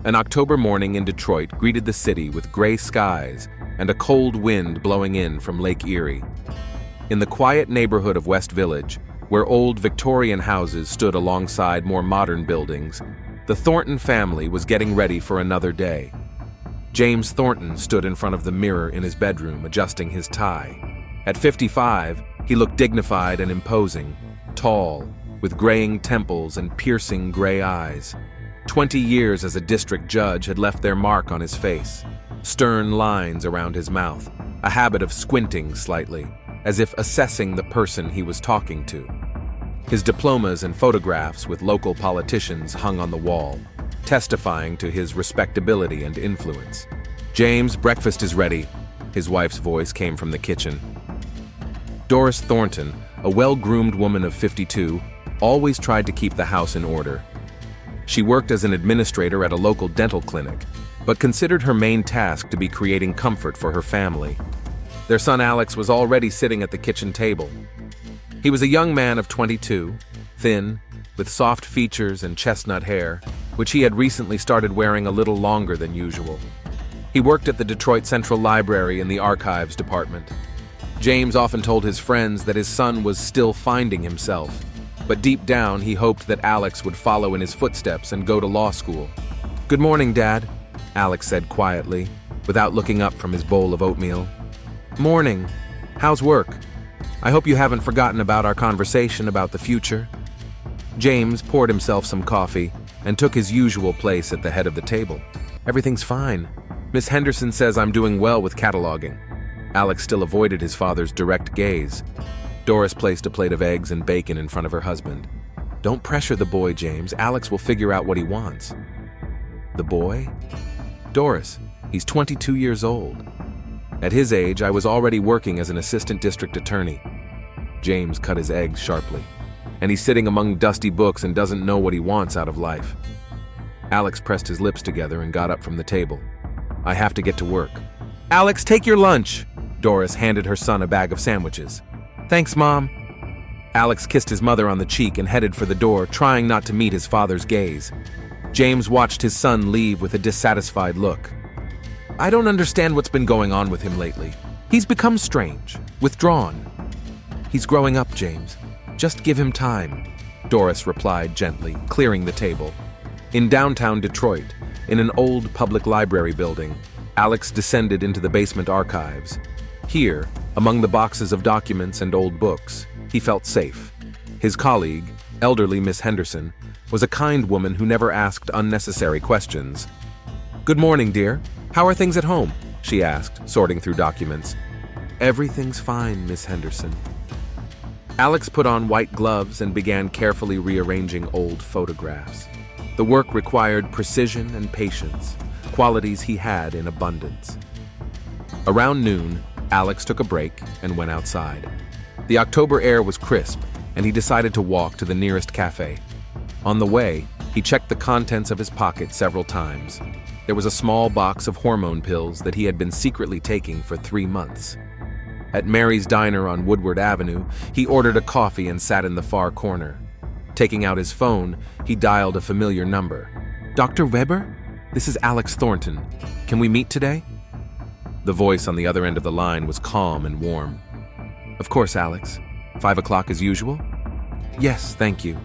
An October morning in Detroit greeted the city with gray skies and a cold wind blowing in from Lake Erie. In the quiet neighborhood of West Village, where old Victorian houses stood alongside more modern buildings, the Thornton family was getting ready for another day. James Thornton stood in front of the mirror in his bedroom, adjusting his tie. At 55, he looked dignified and imposing, tall, with graying temples and piercing gray eyes. 20 years as a district judge had left their mark on his face. Stern lines around his mouth, a habit of squinting slightly, as if assessing the person he was talking to. His diplomas and photographs with local politicians hung on the wall, testifying to his respectability and influence. "James, breakfast is ready," his wife's voice came from the kitchen. Doris Thornton, a well-groomed woman of 52, always tried to keep the house in order. She worked as an administrator at a local dental clinic, but considered her main task to be creating comfort for her family. Their son Alex was already sitting at the kitchen table. He was a young man of 22, thin, with soft features and chestnut hair, which he had recently started wearing a little longer than usual. He worked at the Detroit Central Library in the archives department. James often told his friends that his son was still finding himself, but deep down he hoped that Alex would follow in his footsteps and go to law school. "Good morning, Dad," Alex said quietly, without looking up from his bowl of oatmeal. "Morning. How's work? I hope you haven't forgotten about our conversation about the future." James poured himself some coffee and took his usual place at the head of the table. "Everything's fine. Miss Henderson says I'm doing well with cataloging." Alex still avoided his father's direct gaze. Doris placed a plate of eggs and bacon in front of her husband. "Don't pressure the boy, James. Alex will figure out what he wants." "The boy?" "Doris. He's 22 years old. At his age, I was already working as an assistant district attorney." James cut his eggs sharply. "And he's sitting among dusty books and doesn't know what he wants out of life." Alex pressed his lips together and got up from the table. "I have to get to work." "Alex, take your lunch!" Doris handed her son a bag of sandwiches. "Thanks, Mom." Alex kissed his mother on the cheek and headed for the door, trying not to meet his father's gaze. James watched his son leave with a dissatisfied look. "I don't understand what's been going on with him lately. He's become strange, withdrawn." "He's growing up, James. Just give him time," Doris replied gently, clearing the table. In downtown Detroit, in an old public library building, Alex descended into the basement archives. Here, among the boxes of documents and old books, he felt safe. His colleague, elderly Miss Henderson, was a kind woman who never asked unnecessary questions. "Good morning, dear. How are things at home?" she asked, sorting through documents. "Everything's fine, Miss Henderson." Alex put on white gloves and began carefully rearranging old photographs. The work required precision and patience, qualities he had in abundance. Around noon, Alex took a break and went outside. The October air was crisp, and he decided to walk to the nearest cafe. On the way, he checked the contents of his pocket several times. There was a small box of hormone pills that he had been secretly taking for 3 months. At Mary's Diner on Woodward Avenue, he ordered a coffee and sat in the far corner. Taking out his phone, he dialed a familiar number. "Dr. Weber? This is Alex Thornton. Can we meet today?" The voice on the other end of the line was calm and warm. "Of course, Alex. 5 o'clock as usual?" "Yes, thank you."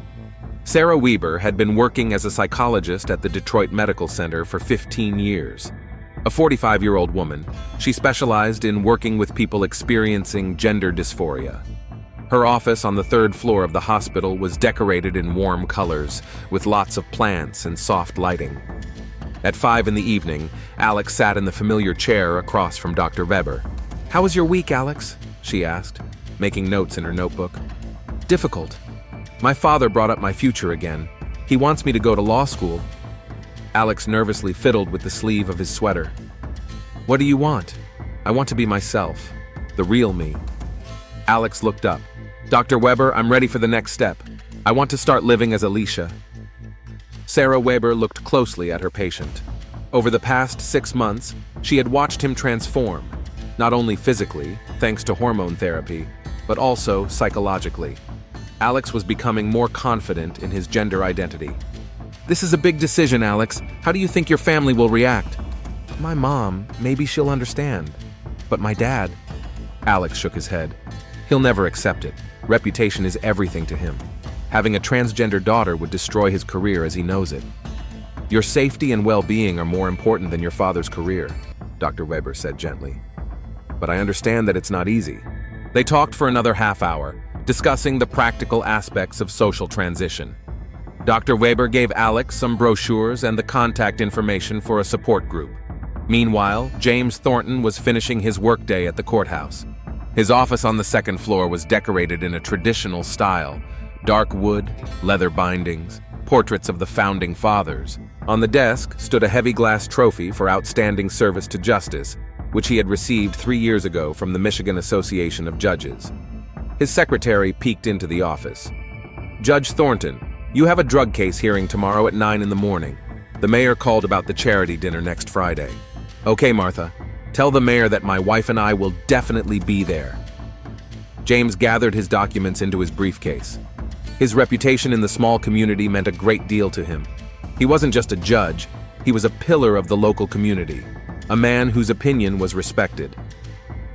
Sarah Weber had been working as a psychologist at the Detroit Medical Center for 15 years. A 45-year-old woman, she specialized in working with people experiencing gender dysphoria. Her office on the 3rd floor of the hospital was decorated in warm colors, with lots of plants and soft lighting. At 5 in the evening, Alex sat in the familiar chair across from Dr. Weber. "How was your week, Alex?" she asked, making notes in her notebook. "Difficult. My father brought up my future again. He wants me to go to law school." Alex nervously fiddled with the sleeve of his sweater. "What do you want?" "I want to be myself, the real me." Alex looked up. "Dr. Weber, I'm ready for the next step. I want to start living as Alicia." Sarah Weber looked closely at her patient. Over the past 6 months, she had watched him transform, not only physically, thanks to hormone therapy, but also psychologically. Alex was becoming more confident in his gender identity. This is a big decision, Alex. How do you think your family will react? My mom, maybe she'll understand. But my dad... Alex shook his head. He'll never accept it. Reputation is everything to him. Having a transgender daughter would destroy his career as he knows it. Your safety and well-being are more important than your father's career, Dr. Weber said gently. But I understand that it's not easy. They talked for another half hour, discussing the practical aspects of social transition. Dr. Weber gave Alex some brochures and the contact information for a support group. Meanwhile, James Thornton was finishing his workday at the courthouse. His office on the second floor was decorated in a traditional style: dark wood, leather bindings, portraits of the founding fathers. On the desk stood a heavy glass trophy for outstanding service to justice, which he had received 3 years ago from the Michigan Association of Judges. His secretary peeked into the office. Judge Thornton, you have a drug case hearing tomorrow at 9 in the morning. The mayor called about the charity dinner next Friday. Okay, Martha. Tell the mayor that my wife and I will definitely be there. James gathered his documents into his briefcase. His reputation in the small community meant a great deal to him. He wasn't just a judge, he was a pillar of the local community, a man whose opinion was respected.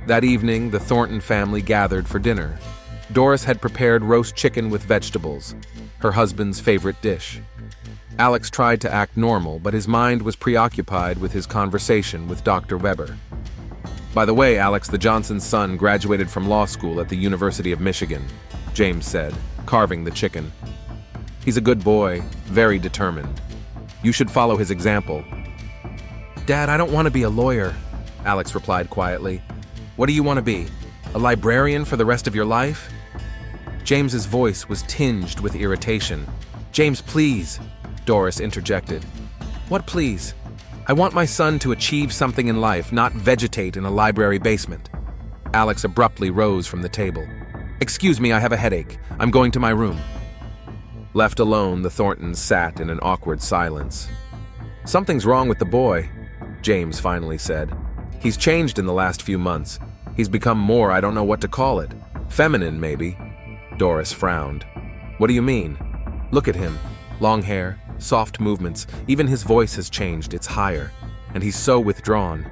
That evening, the Thornton family gathered for dinner. Doris had prepared roast chicken with vegetables, her husband's favorite dish. Alex tried to act normal, but his mind was preoccupied with his conversation with Dr. Weber. By the way, Alex, the Johnson's son graduated from law school at the University of Michigan, James said, carving the chicken. He's a good boy, very determined. You should follow his example. Dad, I don't want to be a lawyer, Alex replied quietly. What do you want to be? A librarian for the rest of your life? James's voice was tinged with irritation. James, please, Doris interjected. What please? I want my son to achieve something in life, not vegetate in a library basement. Alex abruptly rose from the table. Excuse me, I have a headache. I'm going to my room. Left alone, the Thorntons sat in an awkward silence. Something's wrong with the boy, James finally said. He's changed in the last few months. He's become more, I don't know what to call it. Feminine, maybe. Doris frowned. What do you mean? Look at him. Long hair, soft movements, even his voice has changed, it's higher. And he's so withdrawn.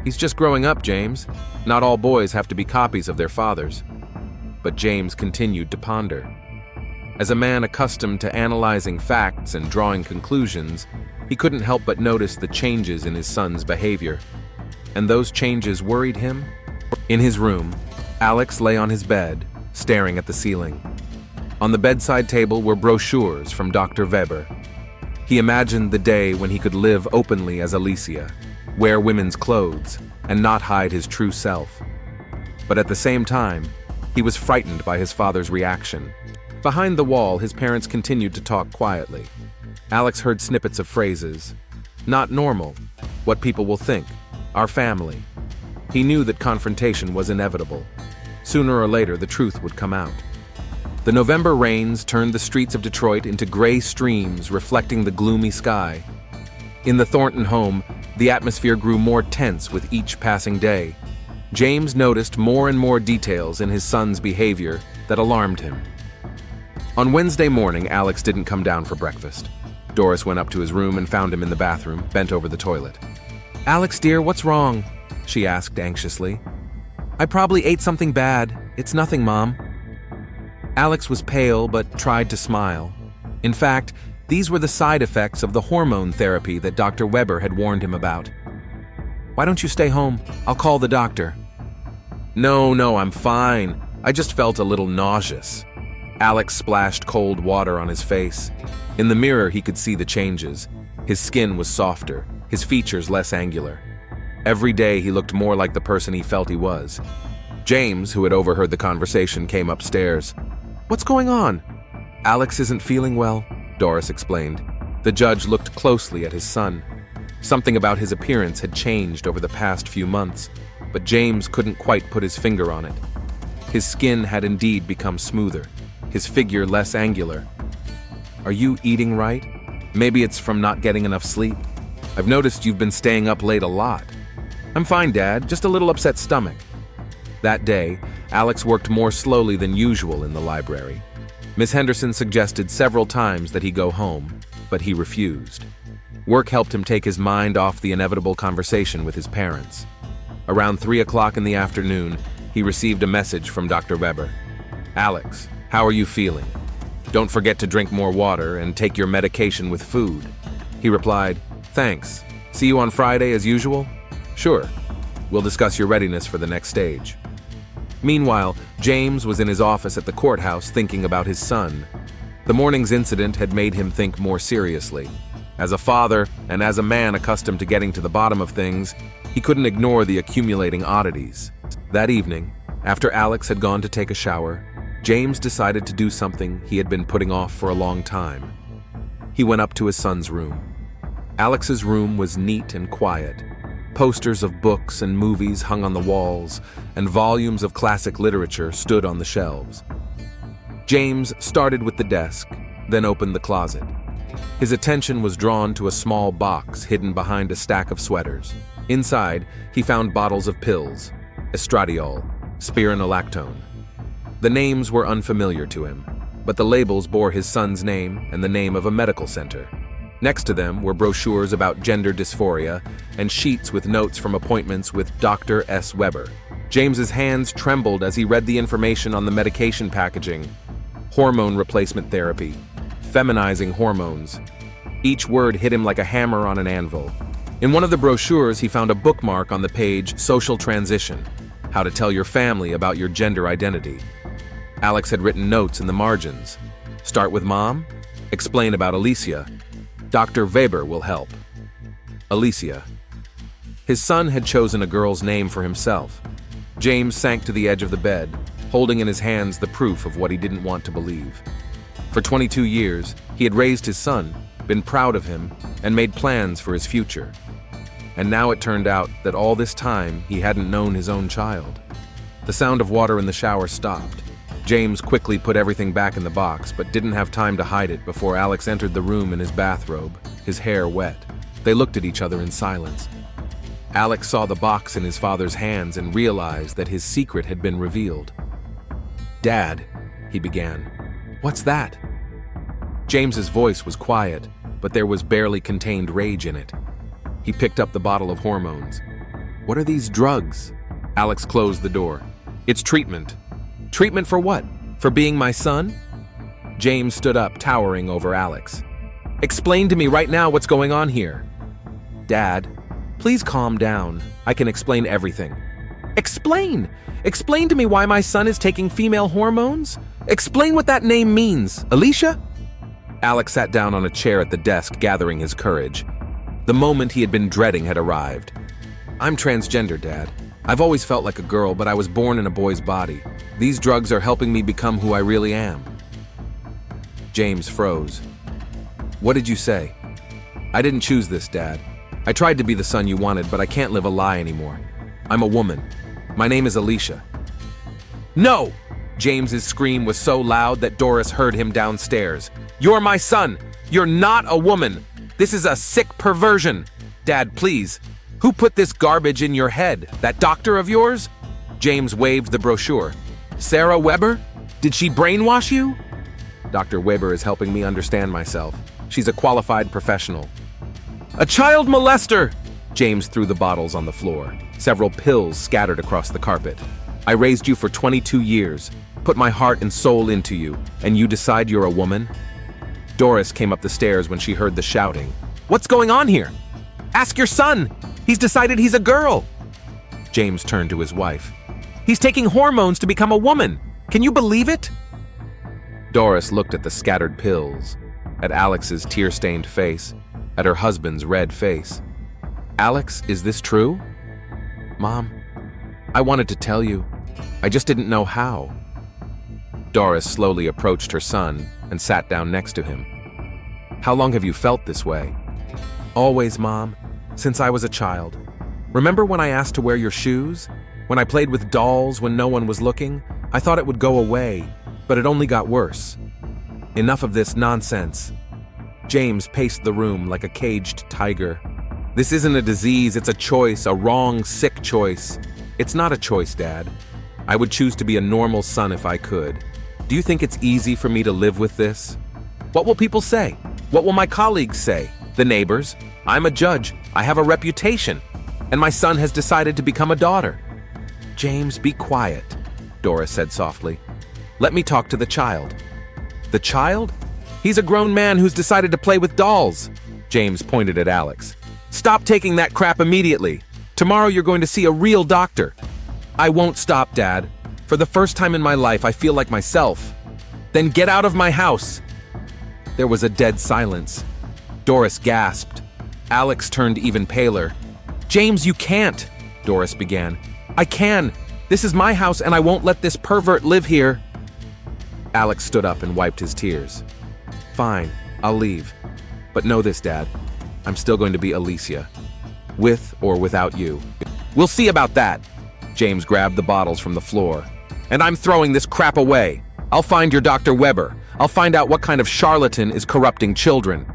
He's just growing up, James. Not all boys have to be copies of their fathers. But James continued to ponder. As a man accustomed to analyzing facts and drawing conclusions, he couldn't help but notice the changes in his son's behavior. And those changes worried him. In his room, Alex lay on his bed, staring at the ceiling. On the bedside table were brochures from Dr. Weber. He imagined the day when he could live openly as Alicia, wear women's clothes, and not hide his true self. But at the same time, he was frightened by his father's reaction. Behind the wall, his parents continued to talk quietly. Alex heard snippets of phrases. Not normal. What people will think. Our family. He knew that confrontation was inevitable. Sooner or later, the truth would come out. The November rains turned the streets of Detroit into gray streams reflecting the gloomy sky. In the Thornton home, the atmosphere grew more tense with each passing day. James noticed more and more details in his son's behavior that alarmed him. On Wednesday morning, Alex didn't come down for breakfast. Doris went up to his room and found him in the bathroom, bent over the toilet. Alex, dear, what's wrong? She asked anxiously. I probably ate something bad. It's nothing, Mom. Alex was pale but tried to smile. In fact, these were the side effects of the hormone therapy that Dr. Weber had warned him about. Why don't you stay home? I'll call the doctor. No, I'm fine. I just felt a little nauseous. Alex splashed cold water on his face. In the mirror, he could see the changes. His skin was softer, his features less angular. Every day, he looked more like the person he felt he was. James, who had overheard the conversation, came upstairs. What's going on? Alex isn't feeling well, Doris explained. The judge looked closely at his son. Something about his appearance had changed over the past few months, but James couldn't quite put his finger on it. His skin had indeed become smoother, his figure less angular. Are you eating right? Maybe it's from not getting enough sleep. I've noticed you've been staying up late a lot. I'm fine, Dad, just a little upset stomach. That day, Alex worked more slowly than usual in the library. Miss Henderson suggested several times that he go home. but he refused. Work helped him take his mind off the inevitable conversation with his parents. Around 3 o'clock in the afternoon, he received a message from Dr. Weber. "Alex, how are you feeling? Don't forget to drink more water and take your medication with food." He replied, "Thanks. See you on Friday as usual?" "Sure. We'll discuss your readiness for the next stage." Meanwhile, James was in his office at the courthouse thinking about his son. The morning's incident had made him think more seriously. As a father, and as a man accustomed to getting to the bottom of things, he couldn't ignore the accumulating oddities. That evening, after Alex had gone to take a shower, James decided to do something he had been putting off for a long time. He went up to his son's room. Alex's room was neat and quiet. Posters of books and movies hung on the walls, and volumes of classic literature stood on the shelves. James started with the desk, then opened the closet. His attention was drawn to a small box hidden behind a stack of sweaters. Inside, he found bottles of pills, estradiol, spironolactone. The names were unfamiliar to him, but the labels bore his son's name and the name of a medical center. Next to them were brochures about gender dysphoria and sheets with notes from appointments with Dr. S. Weber. James's hands trembled as he read the information on the medication packaging. Hormone replacement therapy, feminizing hormones. Each word hit him like a hammer on an anvil. In one of the brochures, he found a bookmark on the page, "Social Transition," how to tell your family about your gender identity. Alex had written notes in the margins. "Start with Mom? Explain about Alicia. Dr. Weber will help." Alicia. His son had chosen a girl's name for himself. James sank to the edge of the bed, holding in his hands the proof of what he didn't want to believe. For 22 years, he had raised his son, been proud of him, and made plans for his future. And now it turned out that all this time he hadn't known his own child. The sound of water in the shower stopped. James quickly put everything back in the box, but didn't have time to hide it before Alex entered the room in his bathrobe, his hair wet. They looked at each other in silence. Alex saw the box in his father's hands and realized that his secret had been revealed. "Dad," he began. "What's that?" James's voice was quiet, but there was barely contained rage in it. He picked up the bottle of hormones. "What are these drugs?" Alex closed the door. "It's treatment." "Treatment for what? For being my son?" James stood up, towering over Alex. "Explain to me right now what's going on here." "Dad, please calm down. I can explain everything." "Explain! Explain to me why my son is taking female hormones? Explain what that name means, Alicia?" Alex sat down on a chair at the desk, gathering his courage. The moment he had been dreading had arrived. "I'm transgender, Dad. I've always felt like a girl, but I was born in a boy's body. These drugs are helping me become who I really am." James froze. "What did you say?" "I didn't choose this, Dad. I tried to be the son you wanted, but I can't live a lie anymore. I'm a woman. My name is Alicia." "No!" James's scream was so loud that Doris heard him downstairs. "You're my son! You're not a woman! This is a sick perversion! Dad, please! Who put this garbage in your head? That doctor of yours?" James waved the brochure. "Sarah Weber? Did she brainwash you?" "Dr. Weber is helping me understand myself. She's a qualified professional." "A child molester!" James threw the bottles on the floor. Several pills scattered across the carpet. "I raised you for 22 years, put my heart and soul into you, and you decide you're a woman?" Doris came up the stairs when she heard the shouting. "What's going on here? Ask your son! He's decided he's a girl!" James turned to his wife. "He's taking hormones to become a woman! Can you believe it?" Doris looked at the scattered pills, at Alex's tear-stained face, at her husband's red face. "Alex, is this true?" "Mom, I wanted to tell you. I just didn't know how." Doris slowly approached her son and sat down next to him. "How long have you felt this way?" "Always, Mom. Since I was a child. Remember when I asked to wear your shoes? When I played with dolls when no one was looking? I thought it would go away, but it only got worse. Enough of this nonsense." James paced the room like a caged tiger. "This isn't a disease, it's a choice, a wrong, sick choice. It's not a choice, Dad. I would choose to be a normal son if I could. Do you think it's easy for me to live with this? What will people say? What will my colleagues say? The neighbors? I'm a judge. I have a reputation. And my son has decided to become a daughter. James, be quiet, Doris said softly. Let me talk to the child. The child? He's a grown man who's decided to play with dolls. James pointed at Alex. Stop taking that crap immediately. Tomorrow you're going to see a real doctor. I won't stop, Dad. For the first time in my life, I feel like myself. Then get out of my house. There was a dead silence. Doris gasped. Alex turned even paler. James, you can't, Doris began. I can. This is my house and I won't let this pervert live here. Alex stood up and wiped his tears. Fine, I'll leave. But know this, Dad. I'm still going to be Alicia. With or without you. We'll see about that. James grabbed the bottles from the floor. And I'm throwing this crap away. I'll find your Dr. Weber. I'll find out what kind of charlatan is corrupting children.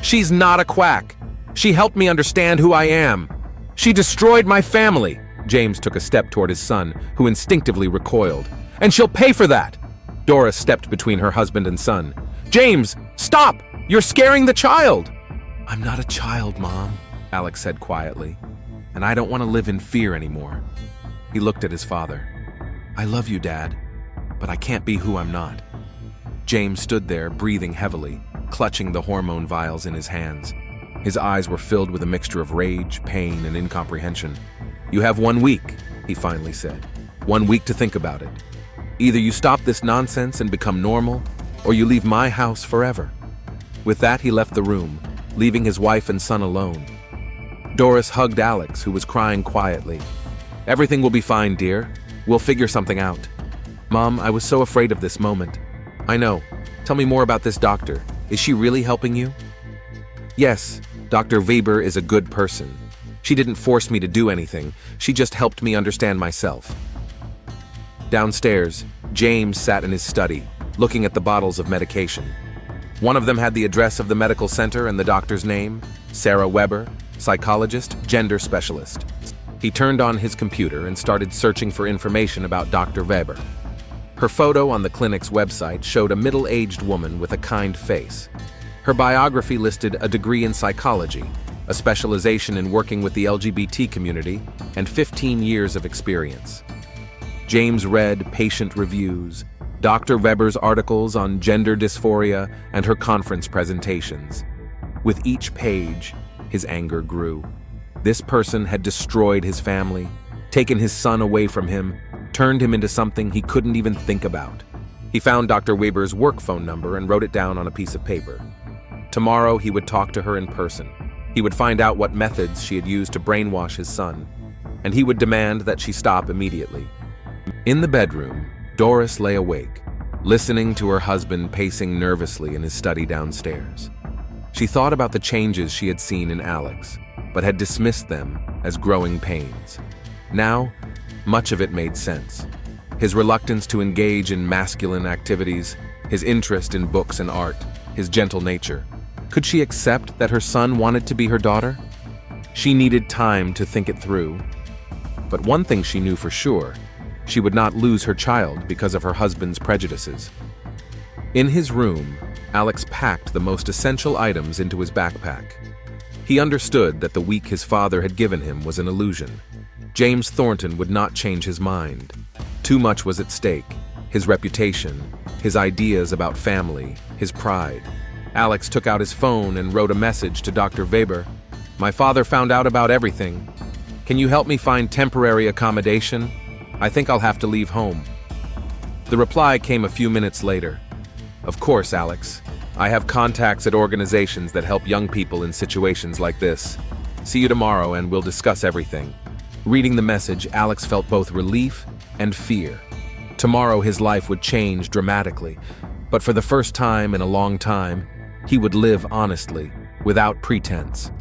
She's not a quack. She helped me understand who I am. She destroyed my family. James took a step toward his son, who instinctively recoiled. And she'll pay for that. Doris stepped between her husband and son. James, stop! You're scaring the child! I'm not a child, Mom, Alex said quietly. And I don't want to live in fear anymore. He looked at his father. I love you, Dad, but I can't be who I'm not. James stood there, breathing heavily, clutching the hormone vials in his hands. His eyes were filled with a mixture of rage, pain, and incomprehension. You have 1 week, he finally said. 1 week to think about it. Either you stop this nonsense and become normal, or you leave my house forever. With that, he left the room, leaving his wife and son alone. Doris hugged Alex, who was crying quietly. Everything will be fine, dear. We'll figure something out. Mom, I was so afraid of this moment. I know. Tell me more about this doctor. Is she really helping you? Yes, Dr. Weber is a good person. She didn't force me to do anything. She just helped me understand myself. Downstairs, James sat in his study, looking at the bottles of medication. One of them had the address of the medical center and the doctor's name, Sarah Weber, psychologist, gender specialist. He turned on his computer and started searching for information about Dr. Weber. Her photo on the clinic's website showed a middle-aged woman with a kind face. Her biography listed a degree in psychology, a specialization in working with the LGBT community, and 15 years of experience. James read patient reviews, Dr. Weber's articles on gender dysphoria, and her conference presentations. With each page, his anger grew. This person had destroyed his family, taken his son away from him, turned him into something he couldn't even think about. He found Dr. Weber's work phone number and wrote it down on a piece of paper. Tomorrow, he would talk to her in person. He would find out what methods she had used to brainwash his son, and he would demand that she stop immediately. In the bedroom, Doris lay awake, listening to her husband pacing nervously in his study downstairs. She thought about the changes she had seen in Alex, but had dismissed them as growing pains. Now, much of it made sense. His reluctance to engage in masculine activities, his interest in books and art, his gentle nature. Could she accept that her son wanted to be her daughter? She needed time to think it through. But one thing she knew for sure, she would not lose her child because of her husband's prejudices. In his room, Alex packed the most essential items into his backpack. He understood that the week his father had given him was an illusion. James Thornton would not change his mind. Too much was at stake: his reputation, his ideas about family, his pride. Alex took out his phone and wrote a message to Dr. Weber. My father found out about everything. Can you help me find temporary accommodation? I think I'll have to leave home. The reply came a few minutes later. Of course, Alex. I have contacts at organizations that help young people in situations like this. See you tomorrow and we'll discuss everything. Reading the message, Alex felt both relief and fear. Tomorrow his life would change dramatically, but for the first time in a long time, he would live honestly, without pretense.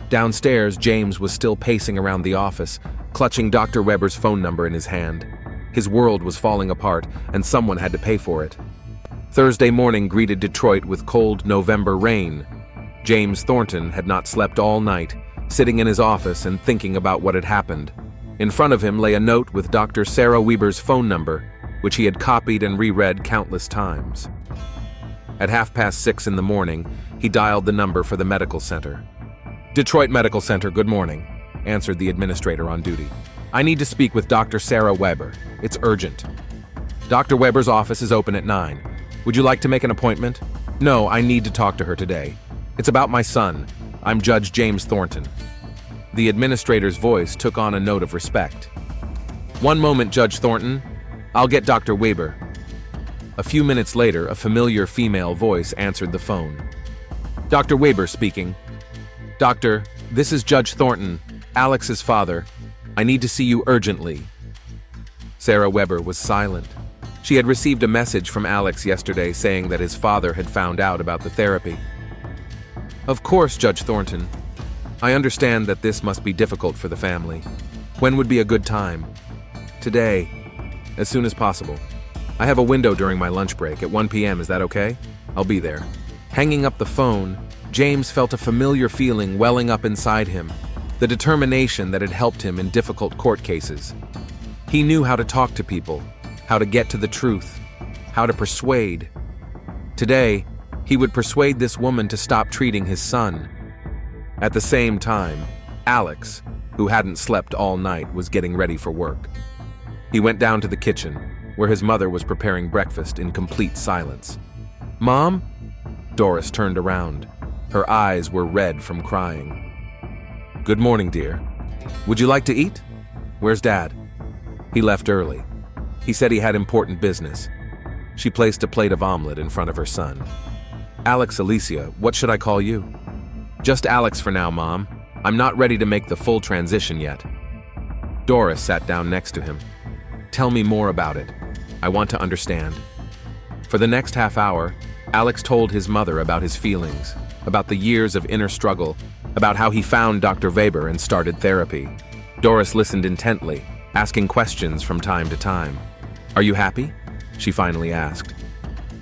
Downstairs, James was still pacing around the office, clutching Dr. Weber's phone number in his hand. His world was falling apart, and someone had to pay for it. Thursday morning greeted Detroit with cold November rain. James Thornton had not slept all night, sitting in his office and thinking about what had happened. In front of him lay a note with Dr. Sarah Weber's phone number, which he had copied and reread countless times. At 6:30 in the morning, he dialed the number for the medical center. "Detroit Medical Center, good morning," answered the administrator on duty. "I need to speak with Dr. Sarah Weber. It's urgent." "Dr. Weber's office is open at 9. Would you like to make an appointment?" "No, I need to talk to her today. It's about my son. I'm Judge James Thornton." The administrator's voice took on a note of respect. "One moment, Judge Thornton. I'll get Dr. Weber." A few minutes later, a familiar female voice answered the phone. "Dr. Weber speaking." "Doctor, this is Judge Thornton, Alex's father. I need to see you urgently." Sarah Weber was silent. She had received a message from Alex yesterday saying that his father had found out about the therapy. "Of course, Judge Thornton. I understand that this must be difficult for the family. When would be a good time?" "Today, as soon as possible. I have a window during my lunch break at 1 p.m. Is that okay? I'll be there." Hanging up the phone, James felt a familiar feeling welling up inside him, the determination that had helped him in difficult court cases. He knew how to talk to people, how to get to the truth, how to persuade. Today, he would persuade this woman to stop treating his son. At the same time, Alex, who hadn't slept all night, was getting ready for work. He went down to the kitchen, where his mother was preparing breakfast in complete silence. "Mom?" Doris turned around. Her eyes were red from crying. "Good morning, dear. Would you like to eat? Where's Dad?" "He left early. He said he had important business." She placed a plate of omelet in front of her son. "Alex, Alicia, what should I call you?" "Just Alex for now, Mom. I'm not ready to make the full transition yet." Doris sat down next to him. "Tell me more about it. I want to understand." For the next half hour, Alex told his mother about his feelings, about the years of inner struggle, about how he found Dr. Weber and started therapy. Doris listened intently, asking questions from time to time. "Are you happy?" she finally asked.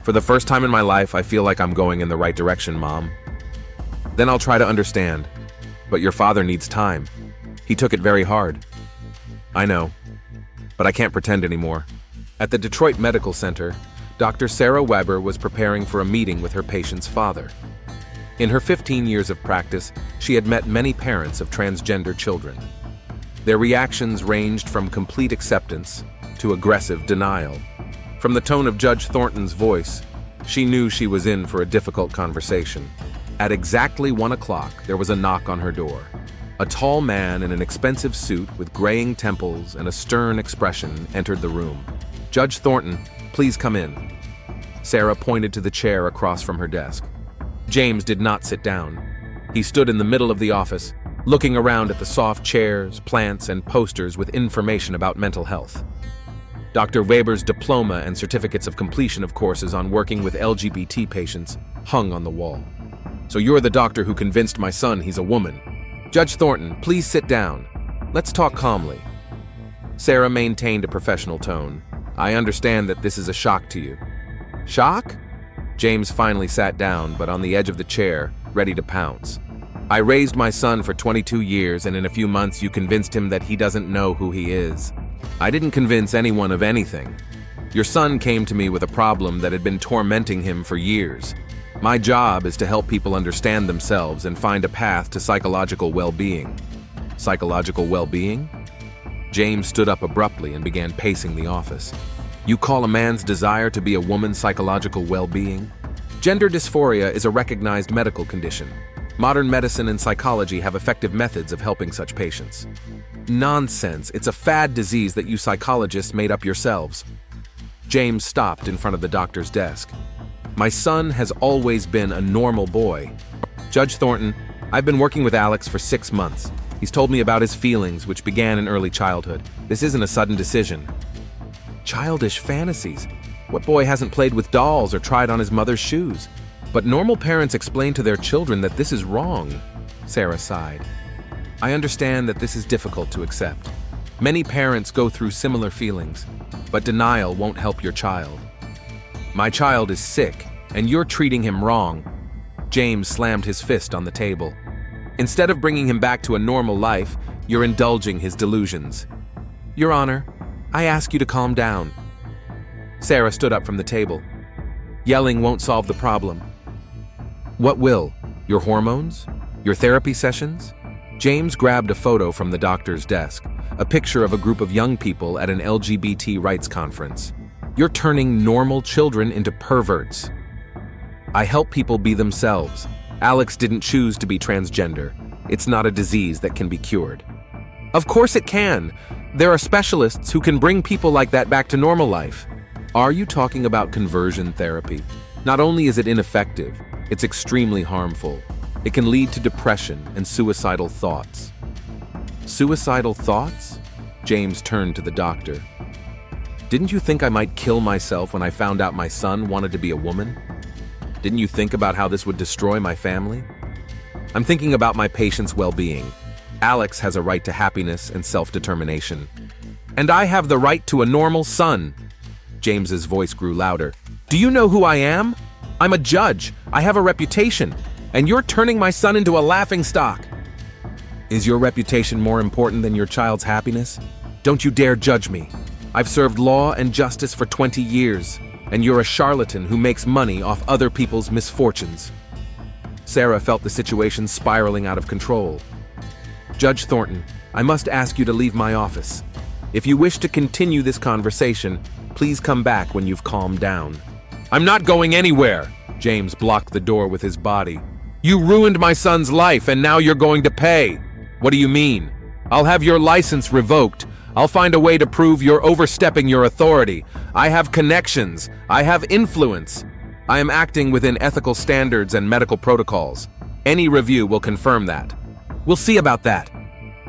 "For the first time in my life, I feel like I'm going in the right direction, Mom." "Then I'll try to understand. But your father needs time. He took it very hard." "I know, but I can't pretend anymore." At the Detroit Medical Center, Dr. Sarah Weber was preparing for a meeting with her patient's father. In her 15 years of practice, she had met many parents of transgender children. Their reactions ranged from complete acceptance to aggressive denial. From the tone of Judge Thornton's voice, she knew she was in for a difficult conversation. At exactly 1 o'clock, there was a knock on her door. A tall man in an expensive suit with graying temples and a stern expression entered the room. "Judge Thornton, please come in." Sarah pointed to the chair across from her desk. James did not sit down. He stood in the middle of the office, looking around at the soft chairs, plants, and posters with information about mental health. Dr. Weber's diploma and certificates of completion of courses on working with LGBT patients hung on the wall. "So you're the doctor who convinced my son he's a woman. Judge Thornton, please sit down. Let's talk calmly." Sarah maintained a professional tone. "I understand that this is a shock to you." "Shock?" James finally sat down, but on the edge of the chair, ready to pounce. "I raised my son for 22 years, and in a few months you convinced him that he doesn't know who he is. I didn't convince anyone of anything. Your son came to me with a problem that had been tormenting him for years. My job is to help people understand themselves and find a path to psychological well-being." "Psychological well-being?" James stood up abruptly and began pacing the office. "You call a man's desire to be a woman's psychological well-being? Gender dysphoria is a recognized medical condition. Modern medicine and psychology have effective methods of helping such patients." "Nonsense. It's a fad disease that you psychologists made up yourselves." James stopped in front of the doctor's desk. "My son has always been a normal boy. Judge Thornton, I've been working with Alex for 6 months. He's told me about his feelings, which began in early childhood. This isn't a sudden decision." "Childish fantasies. What boy hasn't played with dolls or tried on his mother's shoes? But normal parents explain to their children that this is wrong." Sarah sighed. "I understand that this is difficult to accept. Many parents go through similar feelings, but denial won't help your child. My child is sick, and you're treating him wrong." James slammed his fist on the table. "Instead of bringing him back to a normal life, you're indulging his delusions." "Your Honor, I ask you to calm down." Sarah stood up from the table. Yelling won't solve the problem. What will? Your hormones? Your therapy sessions? James grabbed a photo from the doctor's desk, a picture of a group of young people at an LGBT rights conference. You're turning normal children into perverts. I help people be themselves. Alex didn't choose to be transgender. It's not a disease that can be cured. Of course it can. There are specialists who can bring people like that back to normal life. Are you talking about conversion therapy? Not only is it ineffective, it's extremely harmful. It can lead to depression and suicidal thoughts. Suicidal thoughts? James turned to the doctor. Didn't you think I might kill myself when I found out my son wanted to be a woman? Didn't you think about how this would destroy my family? I'm thinking about my patient's well-being. Alex has a right to happiness and self-determination. And I have the right to a normal son. James's voice grew louder. Do you know who I am? I'm a judge. I have a reputation. And you're turning my son into a laughingstock. Is your reputation more important than your child's happiness? Don't you dare judge me. I've served law and justice for 20 years, and you're a charlatan who makes money off other people's misfortunes. Sarah felt the situation spiraling out of control. Judge Thornton, I must ask you to leave my office. If you wish to continue this conversation, please come back when you've calmed down. I'm not going anywhere! James blocked the door with his body. You ruined my son's life, and now you're going to pay. What do you mean? I'll have your license revoked. I'll find a way to prove you're overstepping your authority. I have connections. I have influence. I am acting within ethical standards and medical protocols. Any review will confirm that. We'll see about that.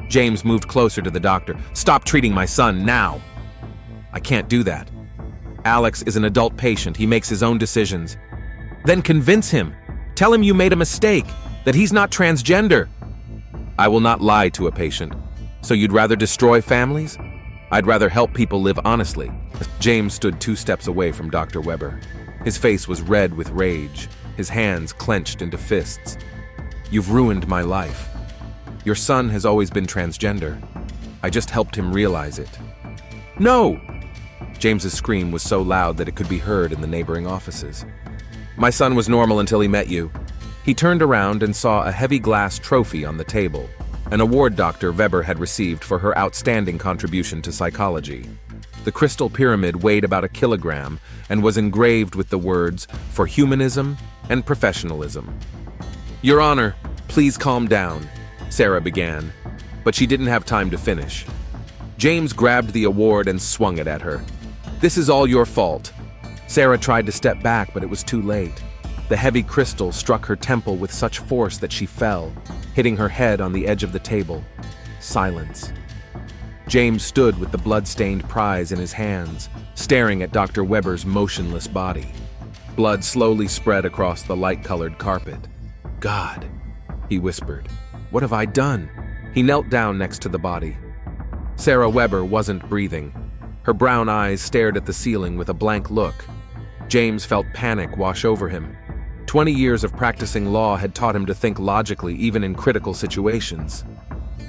James moved closer to the doctor. Stop treating my son now. I can't do that. Alex is an adult patient. He makes his own decisions. Then convince him. Tell him you made a mistake, that he's not transgender. I will not lie to a patient. So you'd rather destroy families? I'd rather help people live honestly. James stood 2 steps away from Dr. Weber. His face was red with rage, his hands clenched into fists. You've ruined my life. Your son has always been transgender. I just helped him realize it. No! James's scream was so loud that it could be heard in the neighboring offices. My son was normal until he met you. He turned around and saw a heavy glass trophy on the table, an award Dr. Weber had received for her outstanding contribution to psychology. The crystal pyramid weighed about 1 kilogram and was engraved with the words, "For humanism and professionalism." Your Honor, please calm down, Sarah began, but she didn't have time to finish. James grabbed the award and swung it at her. This is all your fault. Sarah tried to step back, but it was too late. The heavy crystal struck her temple with such force that she fell, hitting her head on the edge of the table. Silence. James stood with the blood-stained prize in his hands, staring at Dr. Weber's motionless body. Blood slowly spread across the light-colored carpet. God, he whispered. What have I done? He knelt down next to the body. Sarah Weber wasn't breathing. Her brown eyes stared at the ceiling with a blank look. James felt panic wash over him. 20 years of practicing law had taught him to think logically even in critical situations.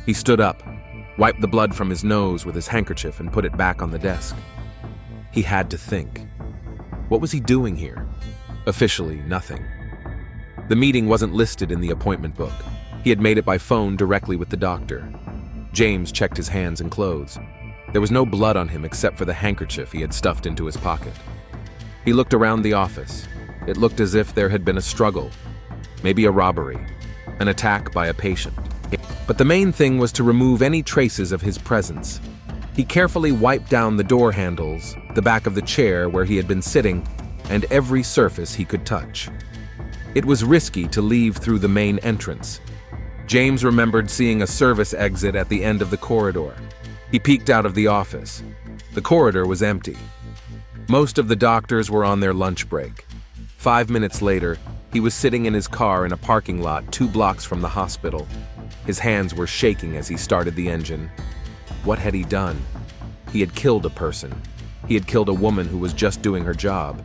He stood up, wiped the blood from his nose with his handkerchief and put it back on the desk. He had to think. What was he doing here? Officially, nothing. The meeting wasn't listed in the appointment book. He had made it by phone directly with the doctor. James checked his hands and clothes. There was no blood on him except for the handkerchief he had stuffed into his pocket. He looked around the office. It looked as if there had been a struggle, maybe a robbery, an attack by a patient. But the main thing was to remove any traces of his presence. He carefully wiped down the door handles, the back of the chair where he had been sitting, and every surface he could touch. It was risky to leave through the main entrance. James remembered seeing a service exit at the end of the corridor. He peeked out of the office. The corridor was empty. Most of the doctors were on their lunch break. 5 minutes later, he was sitting in his car in a parking lot 2 blocks from the hospital. His hands were shaking as he started the engine. What had he done? He had killed a person. He had killed a woman who was just doing her job.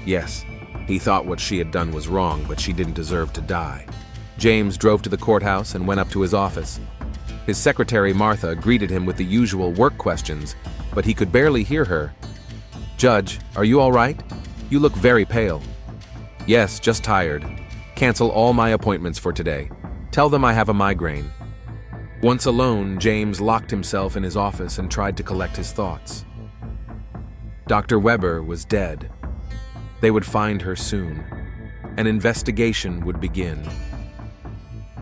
Yes, he thought what she had done was wrong, but she didn't deserve to die. James drove to the courthouse and went up to his office. His secretary, Martha, greeted him with the usual work questions, but he could barely hear her. Judge, are you all right? You look very pale. Yes, just tired. Cancel all my appointments for today. Tell them I have a migraine. Once alone, James locked himself in his office and tried to collect his thoughts. Dr. Weber was dead. They would find her soon. An investigation would begin.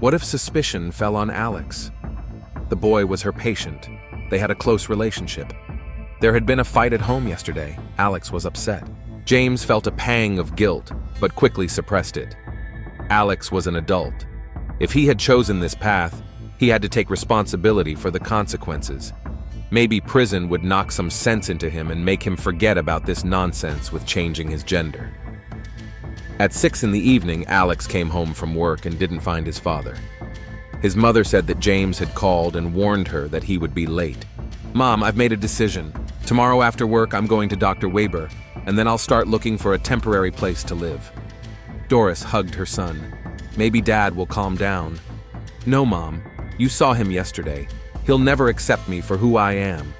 What if suspicion fell on Alex? The boy was her patient. They had a close relationship. There had been a fight at home yesterday. Alex was upset. James felt a pang of guilt, but quickly suppressed it. Alex was an adult. If he had chosen this path, he had to take responsibility for the consequences. Maybe prison would knock some sense into him and make him forget about this nonsense with changing his gender. At 6 in the evening, Alex came home from work and didn't find his father. His mother said that James had called and warned her that he would be late. Mom, I've made a decision. Tomorrow after work, I'm going to Dr. Weber, and then I'll start looking for a temporary place to live. Doris hugged her son. Maybe Dad will calm down. No, Mom. You saw him yesterday. He'll never accept me for who I am.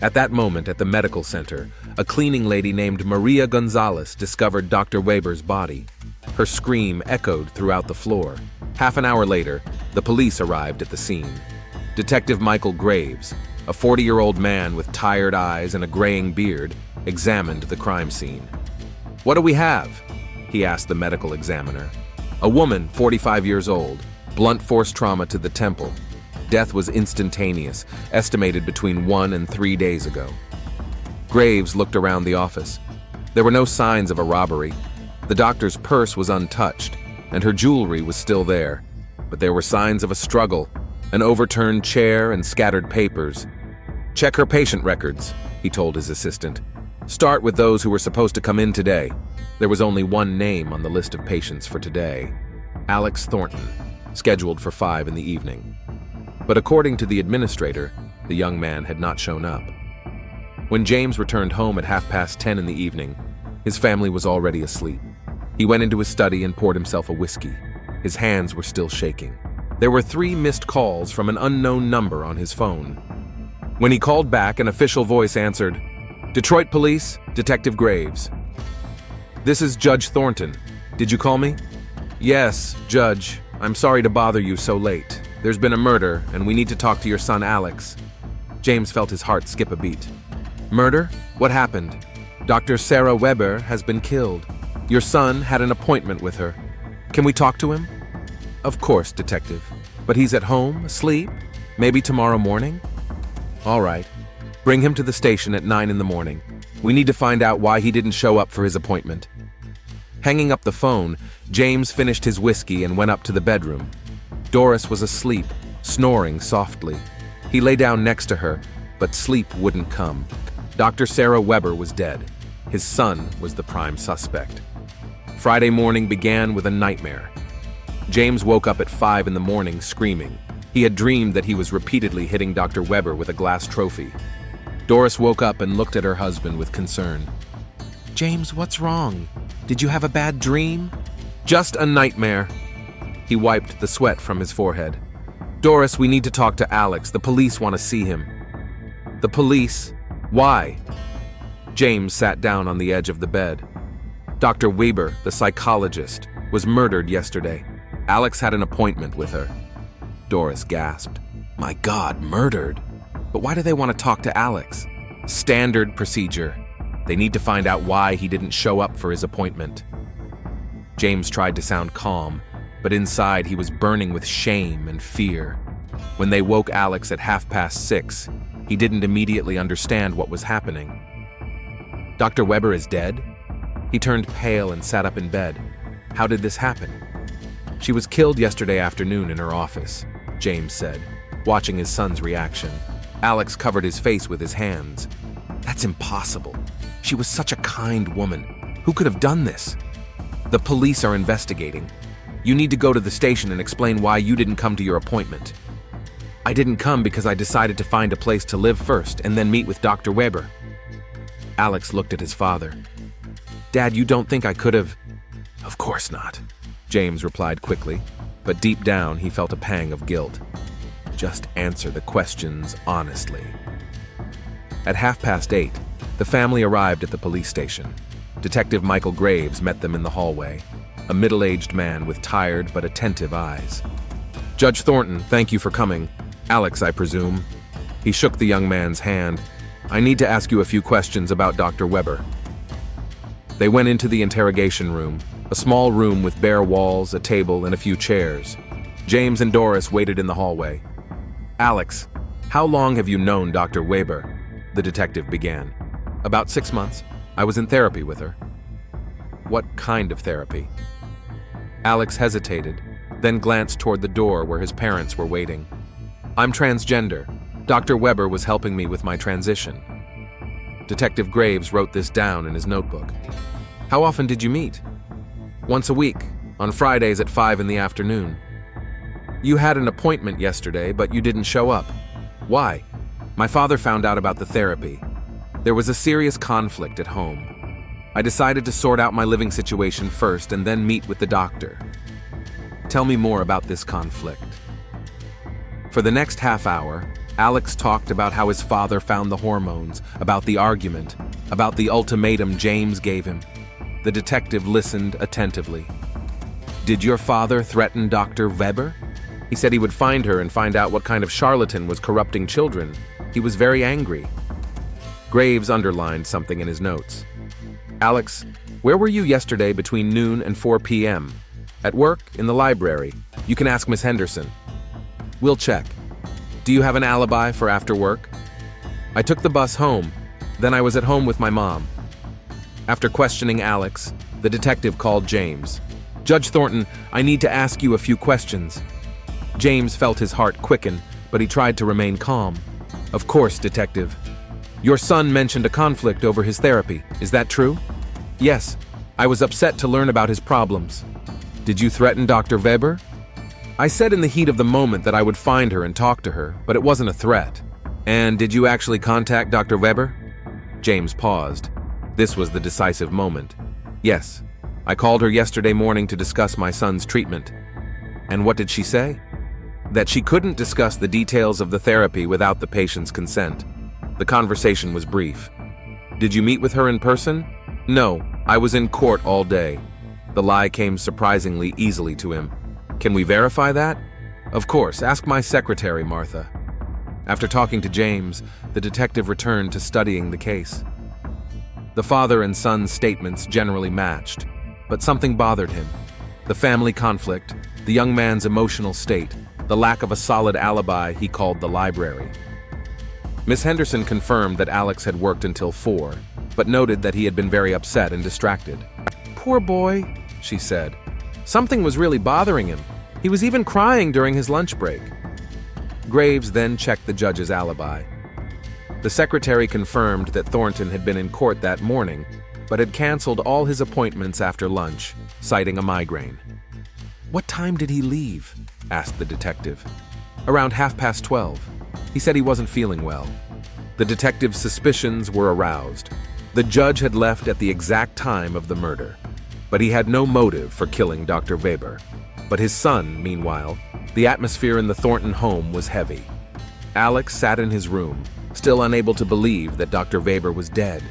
At that moment, at the medical center, a cleaning lady named Maria Gonzalez discovered Dr. Weber's body. Her scream echoed throughout the floor. Half an hour later, the police arrived at the scene. Detective Michael Graves, a 40-year-old man with tired eyes and a graying beard, examined the crime scene. What do we have? He asked the medical examiner. A woman, 45 years old, blunt force trauma to the temple. Death was instantaneous, estimated between 1 and 3 days ago. Graves looked around the office. There were no signs of a robbery. The doctor's purse was untouched, and her jewelry was still there. But there were signs of a struggle, an overturned chair and scattered papers. Check her patient records, he told his assistant. Start with those who were supposed to come in today. There was only one name on the list of patients for today. Alex Thornton, scheduled for 5 in the evening. But according to the administrator, the young man had not shown up. When James returned home at 10:30 in the evening, his family was already asleep. He went into his study and poured himself a whiskey. His hands were still shaking. There were 3 missed calls from an unknown number on his phone. When he called back, an official voice answered, "Detroit Police, Detective Graves." "This is Judge Thornton. Did you call me?" "Yes, Judge. I'm sorry to bother you so late. There's been a murder, and we need to talk to your son, Alex." James felt his heart skip a beat. "Murder? What happened?" "Dr. Sarah Weber has been killed. Your son had an appointment with her. Can we talk to him?" "Of course, Detective. But he's at home, asleep? Maybe tomorrow morning?" "All right. Bring him to the station at 9 in the morning. We need to find out why he didn't show up for his appointment." Hanging up the phone, James finished his whiskey and went up to the bedroom. Doris was asleep, snoring softly. He lay down next to her, but sleep wouldn't come. Dr. Sarah Weber was dead. His son was the prime suspect. Friday morning began with a nightmare. James woke up at 5 in the morning screaming. He had dreamed that he was repeatedly hitting Dr. Weber with a glass trophy. Doris woke up and looked at her husband with concern. "James, what's wrong? Did you have a bad dream?" "Just a nightmare." He wiped the sweat from his forehead. "Doris, we need to talk to Alex. The police want to see him." "The police? Why?" James sat down on the edge of the bed. Dr. Weber, the psychologist, was murdered yesterday. Alex had an appointment with her. Doris gasped. "My God, murdered? But why do they want to talk to Alex?" "Standard procedure. They need to find out why he didn't show up for his appointment." James tried to sound calm, but inside he was burning with shame and fear. When they woke Alex at 6:30, he didn't immediately understand what was happening. "Dr. Weber is dead?" He turned pale and sat up in bed. "How did this happen?" "She was killed yesterday afternoon in her office," James said, watching his son's reaction. Alex covered his face with his hands. "That's impossible. She was such a kind woman. Who could have done this?" "The police are investigating. You need to go to the station and explain why you didn't come to your appointment." "I didn't come because I decided to find a place to live first and then meet with Dr. Weber." Alex looked at his father. "Dad, you don't think I could have—" "Of course not," James replied quickly, but deep down he felt a pang of guilt. Just answer the questions honestly. At 8:30, the family arrived at the police station. Detective Michael Graves met them in the hallway, a middle-aged man with tired but attentive eyes. "Judge Thornton, thank you for coming. Alex, I presume." He shook the young man's hand. "I need to ask you a few questions about Dr. Weber." They went into the interrogation room, a small room with bare walls, a table, and a few chairs. James and Doris waited in the hallway. "Alex, how long have you known Dr. Weber?" the detective began. "About 6 months. I was in therapy with her." "What kind of therapy?" Alex hesitated, then glanced toward the door where his parents were waiting. "I'm transgender. Dr. Weber was helping me with my transition." Detective Graves wrote this down in his notebook. "How often did you meet?" "Once a week, on Fridays at 5 in the afternoon." "You had an appointment yesterday, but you didn't show up. Why?" "My father found out about the therapy. There was a serious conflict at home. I decided to sort out my living situation first and then meet with the doctor." "Tell me more about this conflict." For the next half hour, Alex talked about how his father found the hormones, about the argument, about the ultimatum James gave him. The detective listened attentively. "Did your father threaten Dr. Weber?" "He said he would find her and find out what kind of charlatan was corrupting children. He was very angry." Graves underlined something in his notes. "Alex, where were you yesterday between noon and 4 p.m.? At work? In the library? You can ask Miss Henderson." "We'll check. Do you have an alibi for after work?" "I took the bus home. Then I was at home with my mom." After questioning Alex, the detective called James. "Judge Thornton, I need to ask you a few questions." James felt his heart quicken, but he tried to remain calm. "Of course, detective. Your son mentioned a conflict over his therapy. Is that true?" "Yes. I was upset to learn about his problems." "Did you threaten Dr. Weber?" "I said in the heat of the moment that I would find her and talk to her, but it wasn't a threat." "And did you actually contact Dr. Weber?" James paused. This was the decisive moment. "Yes. I called her yesterday morning to discuss my son's treatment." "And what did she say?" "That she couldn't discuss the details of the therapy without the patient's consent." The conversation was brief. "Did you meet with her in person?" "No, I was in court all day." The lie came surprisingly easily to him. "Can we verify that?" "Of course, ask my secretary, Martha." After talking to James, the detective returned to studying the case. The father and son's statements generally matched, but something bothered him. The family conflict, the young man's emotional state, the lack of a solid alibi he called the library. Miss Henderson confirmed that Alex had worked until 4, but noted that he had been very upset and distracted. "Poor boy," she said. "Something was really bothering him. He was even crying during his lunch break." Graves then checked the judge's alibi. The secretary confirmed that Thornton had been in court that morning, but had canceled all his appointments after lunch, citing a migraine. "What time did he leave?" asked the detective. "Around 12:30. He said he wasn't feeling well." The detective's suspicions were aroused. The judge had left at the exact time of the murder, but he had no motive for killing Dr. Weber. But his son, meanwhile, the atmosphere in the Thornton home was heavy. Alex sat in his room, still unable to believe that Dr. Weber was dead.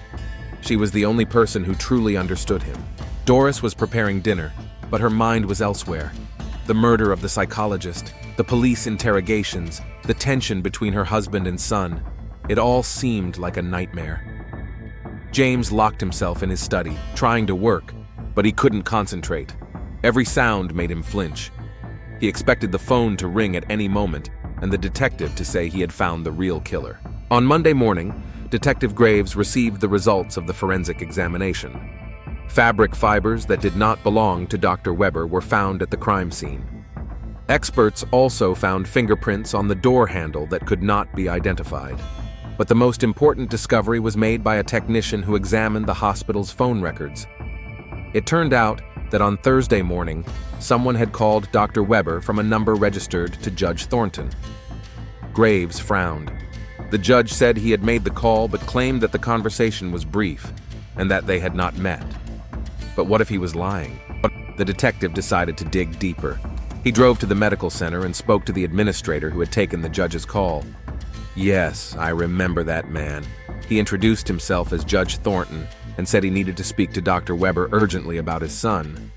She was the only person who truly understood him. Doris was preparing dinner, but her mind was elsewhere. The murder of the psychologist, the police interrogations, the tension between her husband and son, it all seemed like a nightmare. James locked himself in his study, trying to work, but he couldn't concentrate. Every sound made him flinch. He expected the phone to ring at any moment and the detective to say he had found the real killer. On Monday morning, Detective Graves received the results of the forensic examination. Fabric fibers that did not belong to Dr. Weber were found at the crime scene. Experts also found fingerprints on the door handle that could not be identified. But the most important discovery was made by a technician who examined the hospital's phone records. It turned out that on Thursday morning, someone had called Dr. Weber from a number registered to Judge Thornton. Graves frowned. The judge said he had made the call but claimed that the conversation was brief and that they had not met. But what if he was lying? The detective decided to dig deeper. He drove to the medical center and spoke to the administrator who had taken the judge's call. "Yes, I remember that man. He introduced himself as Judge Thornton. and said he needed to speak to Dr. Weber urgently about his son.